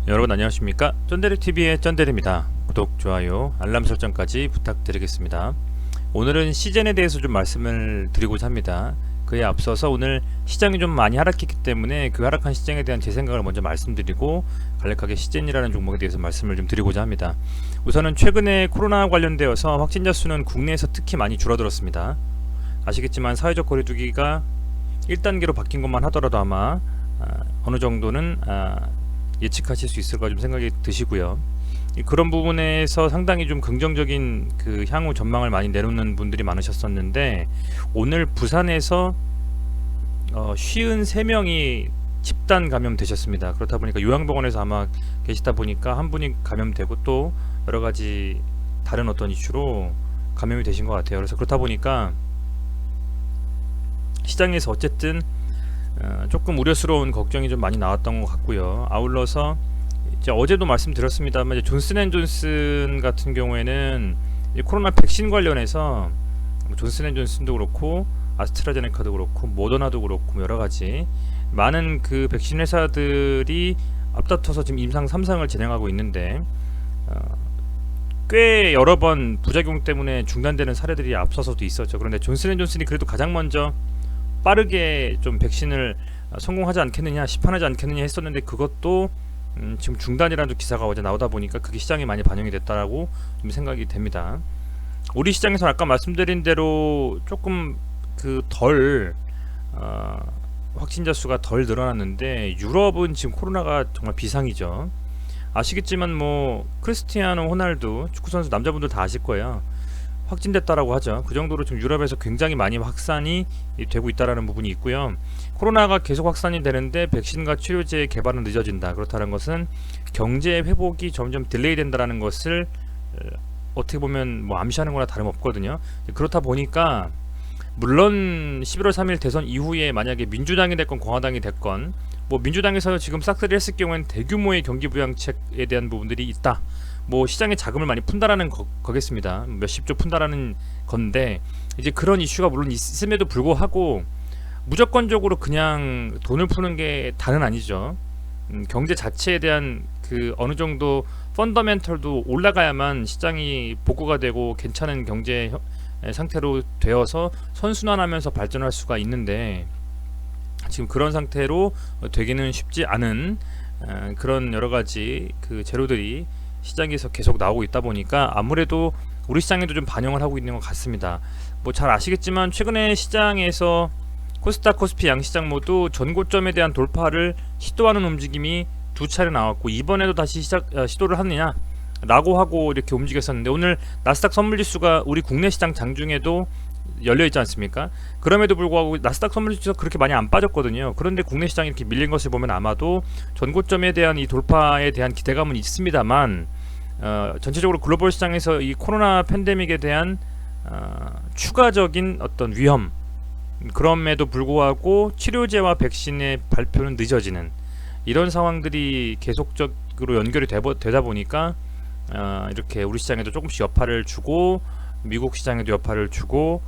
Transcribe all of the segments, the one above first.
여러분 안녕하십니까? 쩐데리TV의 쩐데리입니다. 구독, 좋아요, 알람 설정까지 부탁드리겠습니다. 오늘은 시젠에 대해서 좀 말씀을 드리고자 합니다. 그에 앞서서 오늘 시장이 좀 많이 하락했기 때문에 그 하락한 시장에 대한 제 생각을 먼저 말씀드리고 간략하게 시젠이라는 종목에 대해서 말씀을 좀 드리고자 합니다. 우선은 최근에 코로나 관련되어서 확진자 수는 국내에서 특히 많이 줄어들었습니다. 아시겠지만 사회적 거리두기가 1단계로 바뀐 것만 하더라도 아마 어느 정도는 예측하실 수 있을까 좀 생각이 드시고요. 그런 부분에서 상당히 좀 긍정적인 그 향후 전망을 많이 내놓는 분들이 많으셨었는데 오늘 부산에서 53명이 집단 감염되셨습니다. 그렇다 보니까 요양병원에서 아마 계시다 보니까 한 분이 감염되고 또 여러 가지 다른 어떤 이슈로 감염이 되신 것 같아요. 그래서 그렇다 보니까 시장에서 어쨌든 조금 우려스러운 걱정이 좀 많이 나왔던 것 같고요. 아울러서 이제 어제도 말씀드렸습니다만 존슨앤존슨 같은 경우에는 코로나 백신 관련해서 존슨앤존슨도 그렇고 아스트라제네카도 그렇고 모더나도 그렇고 여러 가지 많은 그 백신 회사들이 앞다퉈서 지금 임상 3상을 진행하고 있는데 꽤 여러 번 부작용 때문에 중단되는 사례들이 앞서서도 있었죠. 그런데 존슨앤존슨이 그래도 가장 먼저 빠르게 좀 백신을 성공하지 않겠느냐, 시판하지 않겠느냐 했었는데 그것도 지금 중단이라는 기사가 어제 나오다 보니까 그게 시장에 많이 반영이 됐다라고 좀 생각이 됩니다. 우리 시장에서 아까 말씀드린 대로 조금 그 확진자 수가 덜 늘어났는데 유럽은 지금 코로나가 정말 비상이죠. 아시겠지만 뭐 크리스티아노 호날두 축구 선수 남자분들 다 아실 거예요. 확진됐다라고 하죠. 그 정도로 지금 유럽에서 굉장히 많이 확산이 되고 있다라는 부분이 있고요. 코로나가 계속 확산이 되는데 백신과 치료제의 개발은 늦어진다. 그렇다는 것은 경제 회복이 점점 딜레이 된다라는 것을 어떻게 보면 뭐 암시하는 거나 다름없거든요. 그렇다 보니까 물론 11월 3일 대선 이후에 만약에 민주당이 됐건 공화당이 됐건 뭐 민주당에서 지금 싹쓸이 했을 경우에는 대규모의 경기 부양책에 대한 부분들이 있다. 뭐 시장에 자금을 많이 푼다라는 거겠습니다. 몇십조 푼다라는 건데 이제 그런 이슈가 물론 있음에도 불구하고 무조건적으로 그냥 돈을 푸는 게 다는 아니죠. 경제 자체에 대한 그 어느 정도 펀더멘털도 올라가야만 시장이 복구가 되고 괜찮은 경제 상태로 되어서 선순환하면서 발전할 수가 있는데 지금 그런 상태로 되기는 쉽지 않은 그런 여러 가지 그 재료들이 시장에서 계속 나오고 있다 보니까 아무래도 우리 시장에도 좀 반영을 하고 있는 것 같습니다. 뭐 잘 아시겠지만 최근에 시장에서 코스닥 코스피 양시장 모두 전고점에 대한 돌파를 시도하는 움직임이 두 차례 나왔고 이번에도 다시 시도를 하느냐 라고 하고 이렇게 움직였었는데 오늘 나스닥 선물지수가 우리 국내 시장 장중에도 열려있지 않습니까? 그럼에도 불구하고 나스닥 선물지수가 그렇게 많이 안 빠졌거든요. 그런데 국내 시장이 이렇게 밀린 것을 보면 아마도 전고점에 대한 이 돌파에 대한 기대감은 있습니다만 전체적으로 글로벌 시장에서 이 코로나 팬데믹에 대한 추가적인 어떤 위험 그럼에도 불구하고 치료제와 백신의 발표는 늦어지는 이런 상황들이 계속적으로 연결이 되다 보니까 이렇게 우리 시장에도 조금씩 여파를 주고 미국 시장에도 여파를 주고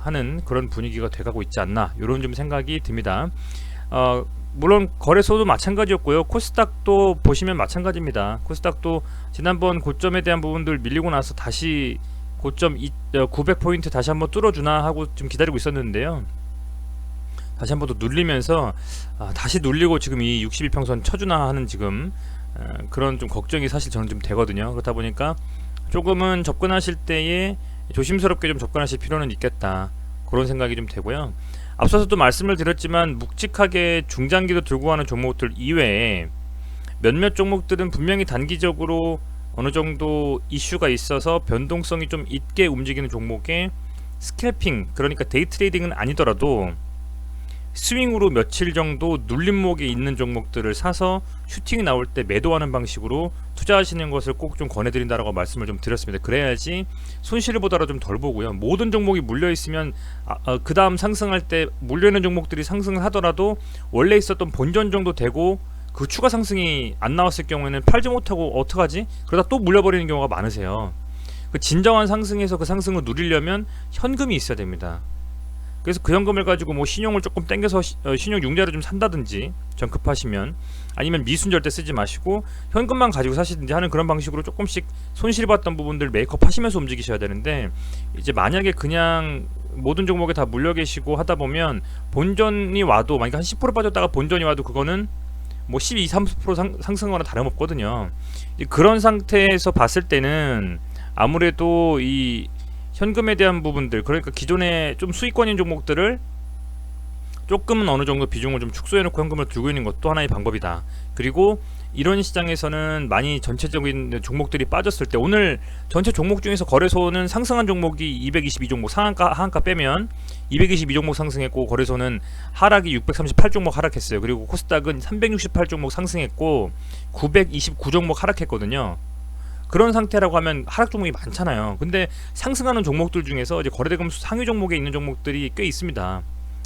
하는 그런 분위기가 돼가고 있지 않나 이런 좀 생각이 듭니다. 물론 거래소도 마찬가지였고요. 코스닥도 보시면 마찬가지입니다. 코스닥도 지난번 고점에 대한 부분들 밀리고 나서 다시 고점 900포인트 다시 한번 뚫어주나 하고 좀 기다리고 있었는데요. 다시 한번 더 눌리면서 다시 눌리고 지금 이 61평선 쳐주나 하는 지금 그런 좀 걱정이 사실 저는 좀 되거든요. 그렇다 보니까 조금은 접근하실 때에 조심스럽게 좀 접근하실 필요는 있겠다 그런 생각이 좀 되고요. 앞서서도 말씀을 드렸지만 묵직하게 중장기도 들고 가는 종목들 이외에 몇몇 종목들은 분명히 단기적으로 어느 정도 이슈가 있어서 변동성이 좀 있게 움직이는 종목에 스캘핑 그러니까 데이 트레이딩은 아니더라도 스윙으로 며칠 정도 눌림목에 있는 종목들을 사서 슈팅이 나올 때 매도하는 방식으로 투자하시는 것을 꼭 좀 권해드린다라고 말씀을 좀 드렸습니다. 그래야지 손실을 보다가 좀 덜 보고요. 모든 종목이 물려있으면 그 다음 상승할 때 물려있는 종목들이 상승을 하더라도 원래 있었던 본전 정도 되고 그 추가 상승이 안 나왔을 경우에는 팔지 못하고 어떡하지? 그러다 또 물려버리는 경우가 많으세요. 그 진정한 상승에서 그 상승을 누리려면 현금이 있어야 됩니다. 그래서 그 현금을 가지고 뭐 신용을 조금 땡겨서 신용 융자를 좀 산다든지, 전 급하시면, 아니면 미순 절대 쓰지 마시고 현금만 가지고 사시든지 하는 그런 방식으로 조금씩 손실 봤던 부분들 메이크업 하시면서 움직이셔야 되는데, 이제 만약에 그냥 모든 종목에 다 물려 계시고 하다 보면 본전이 와도, 만약에 한 10% 빠졌다가 본전이 와도 그거는 뭐 12, 30% 상승하거나 다름없거든요. 그런 상태에서 봤을 때는 아무래도 이 현금에 대한 부분들, 그러니까 기존에 좀 수익권인 종목들을 조금은 어느 정도 비중을 좀 축소해놓고 현금을 들고 있는 것도 하나의 방법이다. 그리고 이런 시장에서는 많이 전체적인 종목들이 빠졌을 때, 오늘 전체 종목 중에서 거래소는 상승한 종목이 222종목, 상한가 하한가 빼면 222종목 상승했고, 거래소는 하락이 638종목 하락했어요. 그리고 코스닥은 368종목 상승했고 929종목 하락했거든요. 그런 상태라고 하면 하락 종목이 많잖아요. 근데 상승하는 종목들 중에서 이제 거래대금 상위 종목에 있는 종목들이 꽤 있습니다.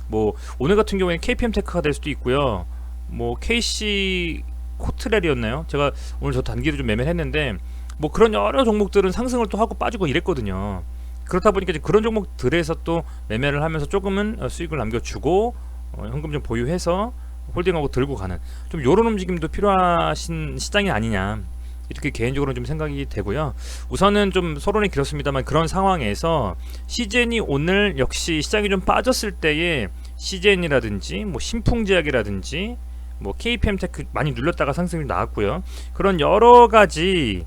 뭐 오늘 같은 경우에는 KPM테크가 될 수도 있고요. 뭐 KC 코트렐이었나요? 제가 오늘 저 단기로 좀 매매를 했는데, 뭐 그런 여러 종목들은 상승을 또 하고 빠지고 이랬거든요. 그렇다 보니까 이제 그런 종목들에서 또 매매를 하면서 조금은 수익을 남겨주고 현금 좀 보유해서 홀딩하고 들고 가는, 좀 요런 움직임도 필요하신 시장이 아니냐, 이렇게 개인적으로 좀 생각이 되고요. 우선은 좀 서론이 길었습니다만, 그런 상황에서 시젠이 오늘 역시 시장이 좀 빠졌을 때에 시젠이라든지 뭐 신풍제약이라든지 뭐 KPM테크 많이 눌렸다가 상승이 나왔고요. 그런 여러 가지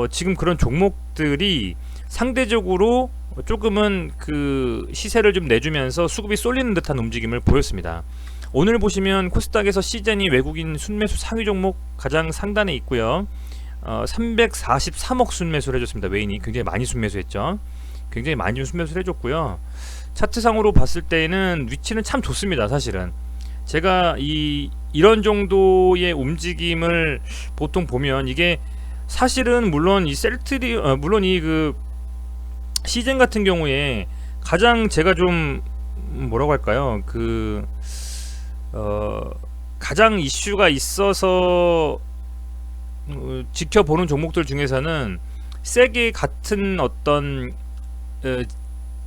지금 그런 종목들이 상대적으로 조금은 그 시세를 좀 내주면서 수급이 쏠리는 듯한 움직임을 보였습니다. 오늘 보시면 코스닥에서 시젠이 외국인 순매수 상위 종목 가장 상단에 있고요. 343억 순매수를 해줬습니다. 외인이 굉장히 많이 순매수했죠. 굉장히 많이 순매수를 해줬고요. 차트상으로 봤을 때는 위치는 참 좋습니다. 사실은 제가 이런 정도의 움직임을 보통 보면, 이게 사실은 물론 이 셀트리 물론 이 그 시즌 같은 경우에 가장 제가 좀 뭐라고 할까요, 가장 이슈가 있어서 지켜보는 종목들 중에서는 세게 같은 어떤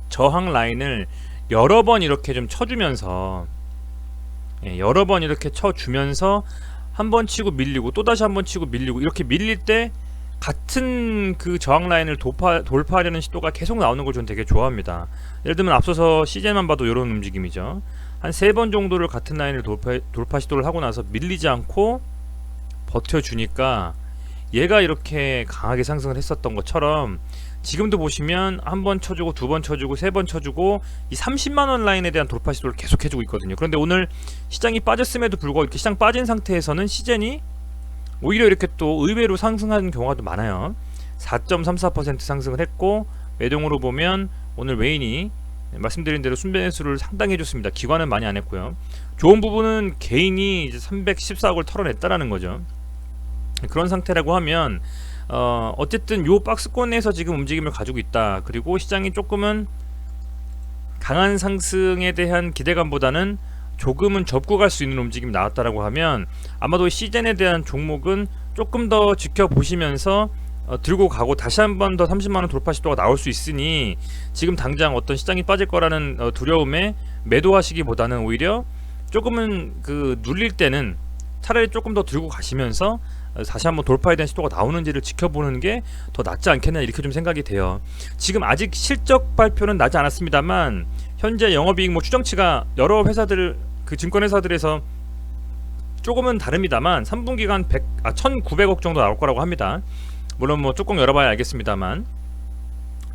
저항 라인을 여러 번 이렇게 좀 쳐주면서, 여러 번 이렇게 쳐주면서 한 번 치고 밀리고 또 다시 한 번 치고 밀리고, 이렇게 밀릴 때 같은 그 저항 라인을 돌파하려는 시도가 계속 나오는 걸 저는 되게 좋아합니다. 예를 들면 앞서서 시즌만 봐도 이런 움직임이죠. 한 3번 정도를 같은 라인을 돌파 시도를 하고 나서 밀리지 않고 버텨주니까 얘가 이렇게 강하게 상승을 했었던 것처럼, 지금도 보시면 한 번 쳐주고 두 번 쳐주고 세 번 쳐주고 이 30만원 라인에 대한 돌파 시도를 계속 해주고 있거든요. 그런데 오늘 시장이 빠졌음에도 불구하고 이렇게 시장 빠진 상태에서는 시젠이 오히려 이렇게 또 의외로 상승하는 경우가 많아요. 4.34% 상승을 했고, 매동으로 보면 오늘 외인이 말씀드린 대로 순매수를 상당히 해줬습니다. 기관은 많이 안 했고요. 좋은 부분은 개인이 이제 314억을 털어냈다라는 거죠. 그런 상태라고 하면 어쨌든 요 박스권에서 지금 움직임을 가지고 있다. 그리고 시장이 조금은 강한 상승에 대한 기대감보다는 조금은 접고 갈 수 있는 움직임이 나왔다라고 하면, 아마도 시즌에 대한 종목은 조금 더 지켜보시면서 들고 가고 다시 한번 더 30만원 돌파 시도가 나올 수 있으니, 지금 당장 어떤 시장이 빠질 거라는 두려움에 매도하시기보다는 오히려 조금은 눌릴 때는 차라리 조금 더 들고 가시면서 다시 한번 돌파에 대한 시도가 나오는지를 지켜보는 게 더 낫지 않겠나, 이렇게 좀 생각이 돼요. 지금 아직 실적 발표는 나지 않았습니다만, 현재 영업이익 추정치가 여러 회사들, 증권회사들에서 조금은 다릅니다만 3분기간 1900억 정도 나올 거라고 합니다. 물론 조금 열어봐야 알겠습니다만.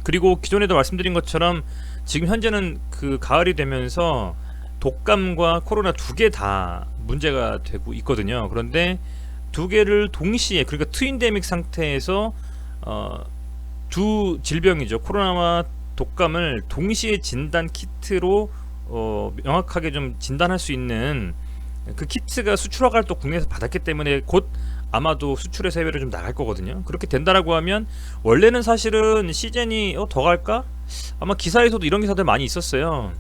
그리고 기존에도 말씀드린 것처럼 지금 현재는 가을이 되면서 독감과 코로나 두 개 다 문제가 되고 있거든요. 그런데 두 개를 동시에, 그러니까 트윈데믹 상태에서 두 질병이죠, 코로나와 독감을 동시에 진단 키트로 명확하게 좀 진단할 수 있는 그 키트가 수출 허가를 또 국내에서 받았기 때문에 곧 아마도 수출해서 해외로 좀 나갈 거거든요. 그렇게 된다라고 하면 원래는 사실은 시즌이 더 갈까? 아마 기사에서도 이런 기사들 많이 있었어요.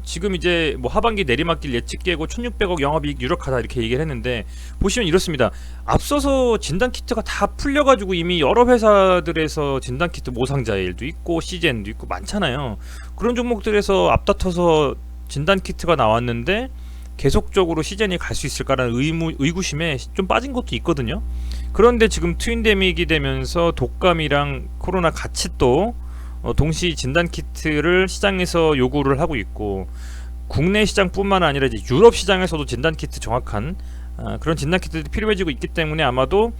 지금 이제 뭐 하반기 내리막길 예측 깨고 1600억 영업이익 유력하다 이렇게 얘기를 했는데, 보시면 이렇습니다. 앞서서 진단키트가 다 풀려가지고 이미 여러 회사들에서 진단키트 모상자일도 있고 CGN도 있고 많잖아요. 그런 종목들에서 앞다퉈서 진단키트가 나왔는데 계속적으로 CGN이 갈 수 있을까라는 의구심에 좀 빠진 것도 있거든요. 그런데 지금 트윈데믹이 되면서 독감이랑 코로나 같이 또 동시 진단키트를 시장에서 요구를 하고 있고, 국내 시장뿐만 아니라 이제 유럽 시장에서도 진단키트 정확한 그런 진단키트들이 필요해지고 있기 때문에 아마도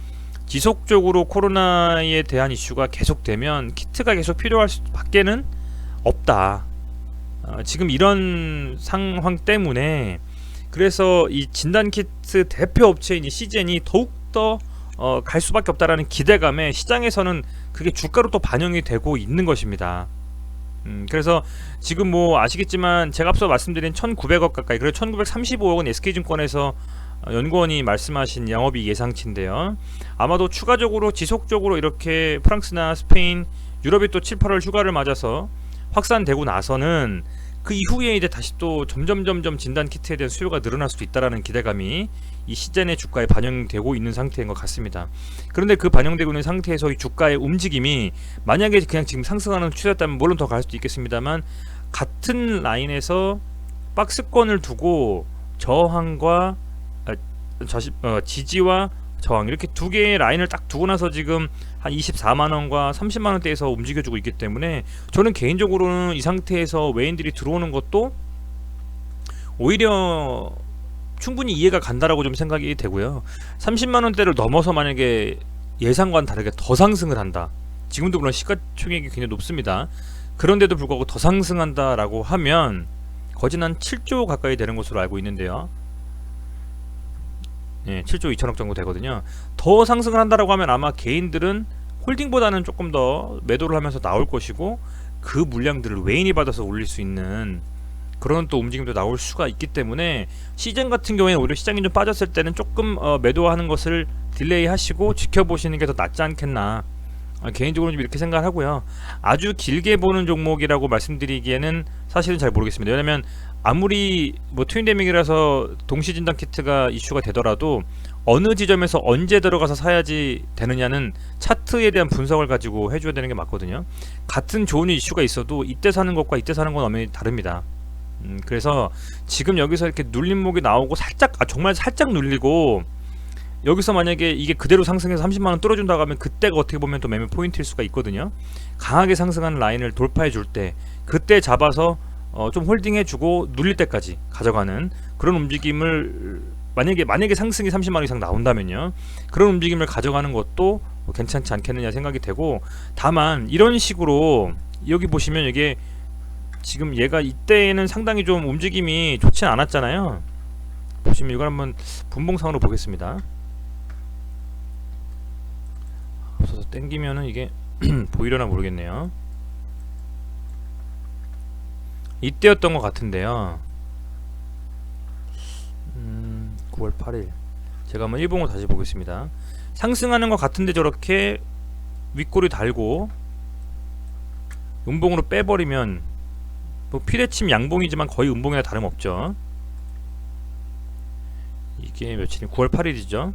지속적으로 코로나에 대한 이슈가 계속되면 키트가 계속 필요할 수밖에는 없다. 지금 이런 상황 때문에 그래서 이 진단키트 대표 업체인 이 CGN이 더욱더 갈 수밖에 없다라는 기대감에 시장에서는 그게 주가로 또 반영이 되고 있는 것입니다. 그래서 지금 뭐 아시겠지만 제가 앞서 말씀드린 1900억 가까이, 그래서 1935억은 SK증권에서 연구원이 말씀하신 영업이익 예상치인데요. 아마도 추가적으로 지속적으로 이렇게 프랑스나 스페인, 유럽이 또 7, 8월 휴가를 맞아서 확산되고 나서는 그 이후에 이제 다시 또 점점 진단 키트에 대한 수요가 늘어날 수도 있다라는 기대감이 이 시젠의 주가에 반영되고 있는 상태인 것 같습니다. 그런데 그 반영되고 있는 상태에서 이 주가의 움직임이 만약에 그냥 지금 상승하는 추세였다면 물론 더 갈 수도 있겠습니다만, 같은 라인에서 박스권을 두고 저항과 지지와 저항, 이렇게 두 개의 라인을 딱 두고 나서 지금 한 24만원과 30만원대에서 움직여주고 있기 때문에 저는 개인적으로는 이 상태에서 외인들이 들어오는 것도 오히려 충분히 이해가 간다라고 좀 생각이 되고요. 30만원대를 넘어서 만약에 예상과는 다르게 더 상승을 한다, 지금도 물론 시가총액이 굉장히 높습니다. 그런데도 불구하고 더 상승한다라고 하면 거진 한 7조 가까이 되는 것으로 알고 있는데요. 7조 2천억 정도 되거든요. 더 상승을 한다라고 하면 아마 개인들은 홀딩보다는 조금 더 매도를 하면서 나올 것이고, 그 물량들을 외인이 받아서 올릴 수 있는 그런 또 움직임도 나올 수가 있기 때문에 시즌 같은 경우에는 오히려 시장이 좀 빠졌을 때는 조금 매도하는 것을 딜레이 하시고 지켜보시는 게 더 낫지 않겠나, 개인적으로 좀 이렇게 생각을 하고요. 아주 길게 보는 종목이라고 말씀드리기에는 사실은 잘 모르겠습니다. 왜냐면 아무리 뭐 트윈데믹이라서 동시 진단 키트가 이슈가 되더라도 어느 지점에서 언제 들어가서 사야지 되느냐는 차트에 대한 분석을 가지고 해줘야 되는 게 맞거든요. 같은 좋은 이슈가 있어도 이때 사는 것과 이때 사는 건 엄연히 다릅니다. 그래서 지금 여기서 이렇게 눌림목이 나오고 살짝, 정말 살짝 눌리고 여기서 만약에 이게 그대로 상승해서 30만원 뚫어준다고 하면 그때가 어떻게 보면 또 매매 포인트일 수가 있거든요. 강하게 상승하는 라인을 돌파해 줄 때 그때 잡아서 좀 홀딩해주고 눌릴 때까지 가져가는 그런 움직임을, 만약에 상승이 30만원 이상 나온다면요, 그런 움직임을 가져가는 것도 괜찮지 않겠느냐 생각이 되고, 다만 이런 식으로 여기 보시면 이게 지금 얘가 이때는 상당히 좀 움직임이 좋진 않았잖아요. 보시면 이걸 한번 분봉상으로 보겠습니다. 앞서서 땡기면은 이게 보이려나 모르겠네요. 이때였던 것 같은데요. 9월 8일 제가 한번 일봉을 다시 보겠습니다. 상승하는 것 같은데 저렇게 윗골이 달고 음봉으로 빼버리면 뭐 피레침 양봉이지만 거의 음봉이나 다름없죠. 이게 며칠이 9월 8일이죠.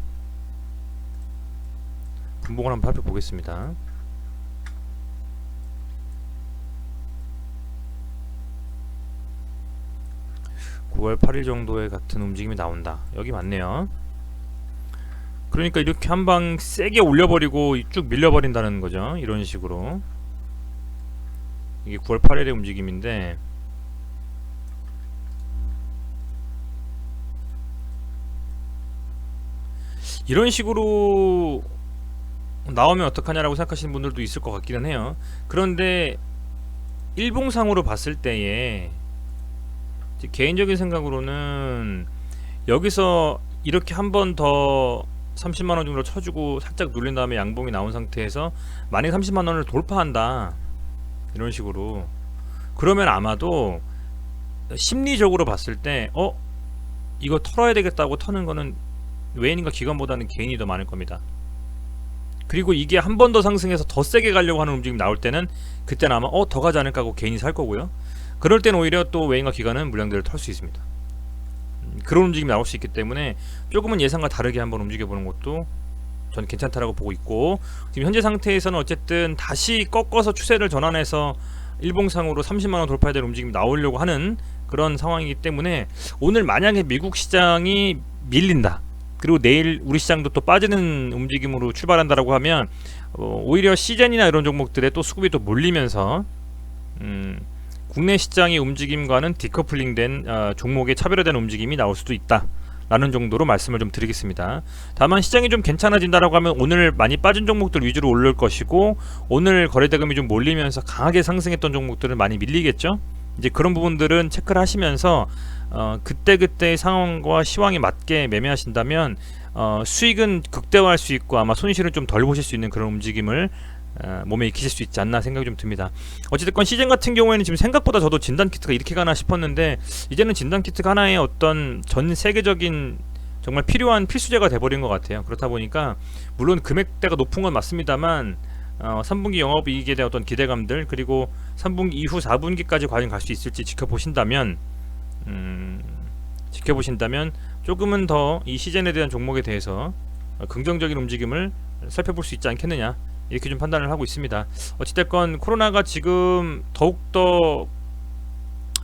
분봉을 한번 살펴보겠습니다. (9월 8일) 정도의 같은 움직임이 나온다. 여기 맞네요. 그러니까 이렇게 한방 세게 올려버리고 쭉 밀려버린다는 거죠. 이런 식으로. 이게 9월 8일의 움직임인데, 이런 식으로 나오면 어떡하냐라고 생각하시는 분들도 있을 것 같기는 해요. 그런데 일봉상으로 봤을 때에 개인적인 생각으로는 여기서 이렇게 한 번 더 30만원 정도 쳐주고 살짝 눌린 다음에 양봉이 나온 상태에서 만약에 30만원을 돌파한다, 이런 식으로, 그러면 아마도 심리적으로 봤을 때 이거 털어야 되겠다고 터는 거는 외인인가 기관보다는 개인이 더 많을 겁니다. 그리고 이게 한 번 더 상승해서 더 세게 가려고 하는 움직임이 나올 때는 그때는 아마 더 가지 않을까 하고 개인이 살 거고요. 그럴 땐 오히려 또 외인과 기관은 물량들을 털 수 있습니다. 그런 움직임이 나올 수 있기 때문에 조금은 예상과 다르게 한번 움직여보는 것도 전 괜찮다라고 보고 있고, 지금 현재 상태에서는 어쨌든 다시 꺾어서 추세를 전환해서 일봉상으로 30만원 돌파해야 될 움직임이 나오려고 하는 그런 상황이기 때문에, 오늘 만약에 미국 시장이 밀린다, 그리고 내일 우리 시장도 또 빠지는 움직임으로 출발한다라고 하면 오히려 시젠이나 이런 종목들에 또 수급이 또 몰리면서 국내 시장의 움직임과는 디커플링된 종목의 차별화된 움직임이 나올 수도 있다 라는 정도로 말씀을 좀 드리겠습니다. 다만 시장이 좀 괜찮아진다라고 하면 오늘 많이 빠진 종목들 위주로 오를 것이고, 오늘 거래대금이 좀 몰리면서 강하게 상승했던 종목들은 많이 밀리겠죠. 이제 그런 부분들은 체크를 하시면서 그때그때의 상황과 시황에 맞게 매매하신다면 수익은 극대화할 수 있고 아마 손실은 좀 덜 보실 수 있는 그런 움직임을 몸에 익히실 수 있지 않나 생각이 좀 듭니다. 어찌됐건 시즌 같은 경우에는 지금 생각보다 저도 진단키트가 이렇게 가나 싶었는데, 이제는 진단키트가 하나의 어떤 전 세계적인 정말 필요한 필수제가 돼버린 것 같아요. 그렇다 보니까 물론 금액대가 높은 건 맞습니다만 3분기 영업이익에 대한 어떤 기대감들, 그리고 3분기 이후 4분기까지 과연 갈 수 있을지 지켜보신다면 조금은 더 이 시즌에 대한 종목에 대해서 긍정적인 움직임을 살펴볼 수 있지 않겠느냐, 이렇게 좀 판단을 하고 있습니다. 어찌됐건 코로나가 지금 더욱더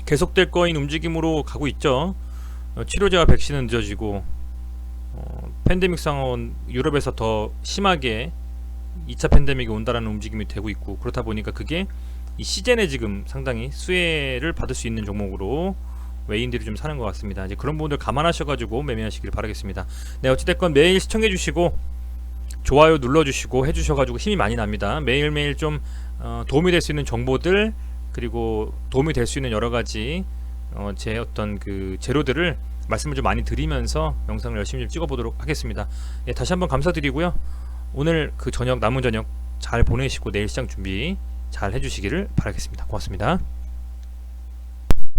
계속될 거인 움직임으로 가고 있죠. 치료제와 백신은 늦어지고 팬데믹 상황은 유럽에서 더 심하게 2차 팬데믹이 온다라는 움직임이 되고 있고, 그렇다 보니까 그게 이 시즌에 지금 상당히 수혜를 받을 수 있는 종목으로 외인들이 좀 사는 것 같습니다. 이제 그런 부분들 감안하셔가지고 매매하시길 바라겠습니다. 네, 어찌됐건 매일 시청해주시고 좋아요 눌러주시고 해주셔가지고 힘이 많이 납니다. 매일매일 좀 도움이 될 수 있는 정보들, 그리고 도움이 될 수 있는 여러가지 제 어떤 그 재료들을 말씀을 좀 많이 드리면서 영상을 열심히 좀 찍어보도록 하겠습니다. 예, 다시 한번 감사드리고요. 오늘 그 저녁, 남은 저녁 잘 보내시고 내일 시장 준비 잘 해주시기를 바라겠습니다. 고맙습니다.